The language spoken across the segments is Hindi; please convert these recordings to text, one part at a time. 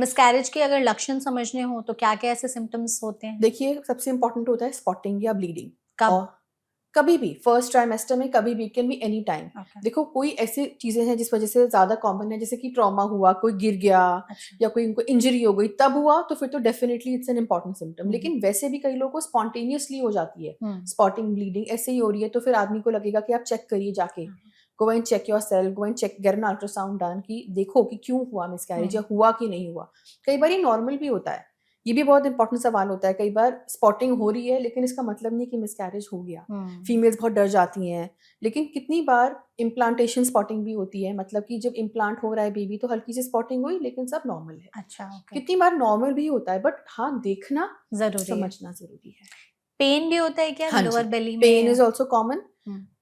मिसकैरेज के अगर लक्षण समझने हो तो क्या क्या ऐसे सिम्टम्स होते हैं? देखिए, सबसे इंपॉर्टेंट होता है स्पॉटिंग या ब्लीडिंग। कब? और कभी भी फर्स्ट ट्राइमेस्टर में, कभी भी, can be any time. Okay. देखो, कोई ऐसी चीजें हैं जिस वजह से ज्यादा कॉमन है, जैसे कि ट्रॉमा हुआ, कोई गिर गया अच्छा। या कोई उनको इंजरी हो गई, तब हुआ तो फिर तो definitely it's an important symptom. लेकिन वैसे भी कई लोगों को स्पॉन्टेनियसली हो जाती है स्पॉटिंग, ब्लीडिंग ऐसे ही हो रही है, तो फिर आदमी को लगेगा कि आप चेक करिए जाके, go and check yourself, go and check, get an ultrasound done, कि देखो कि क्यों हुआ मिसकैरेज या हुआ कि नहीं हुआ। कई बार ये नॉर्मल भी होता है। ये भी बहुत इंपॉर्टेंट सवाल होता है। कई बार स्पॉटिंग हो रही है लेकिन इसका मतलब नहीं कि मिसकैरेज हो गया। फीमेल्स बहुत डर जाती हैं, लेकिन कितनी बार इम्प्लांटेशन स्पॉटिंग भी होती है, मतलब कि जब इम्प्लांट हो रहा है बेबी तो हल्की सी स्पॉटिंग हुई लेकिन सब नॉर्मल है। अच्छा, ओके। कितनी बार नॉर्मल भी होता है, बट हाँ, देखना जरूरी है। समझना जरूरी है। पेन भी होता है क्या हाँ जी, लोअर बेली पेन में? Is also common.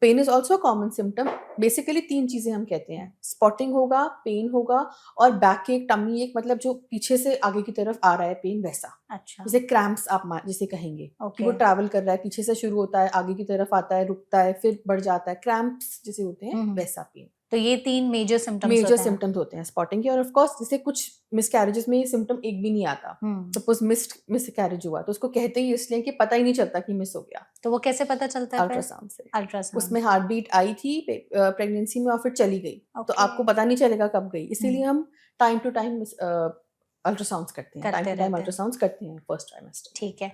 Pain is also common symptom. Basically 3 चीजें हम कहते हैं, स्पॉटिंग होगा, पेन होगा और बैक एक, टमी एक, मतलब जो पीछे से आगे की तरफ आ रहा है पेन, वैसा। अच्छा। जैसे क्रैम्प्स आप जिसे कहेंगे कि ओके। वो ट्रैवल कर रहा है, पीछे से शुरू होता है, आगे की तरफ आता है, रुकता है, फिर बढ़ जाता है, क्रैम्प्स जैसे होते हैं वैसा पेन। तो ये 3 मेजर सिम्टम्स मेजर होते हैं। सिम्टम्स होते हैं स्पॉटिंग के। और ऑफ कोर्स जैसे कुछ मिसकैरेजेस में ये सिम्टम एक भी नहीं आता। सपोज मिसकैरेज हुआ तो उसको कहते ही इसलिए कि पता ही नहीं चलता कि मिस हो गया। तो वो कैसे पता चलता है फिर? अल्ट्रासाउंड से। अल्ट्रासाउंड। उसमें हार्ट बीट आई थी प्रेगनेंसी में और फिर चली गई, तो ओके। आपको पता नहीं चलेगा कब गई। इसीलिए हम टाइम टू टाइम अल्ट्रासाउंड्स करते हैं, टाइम करते टू टाइम रहते हैं। अल्ट्रासाउंड्स करते हैं फर्स्ट ट्राइमेस्टर। ठीक है।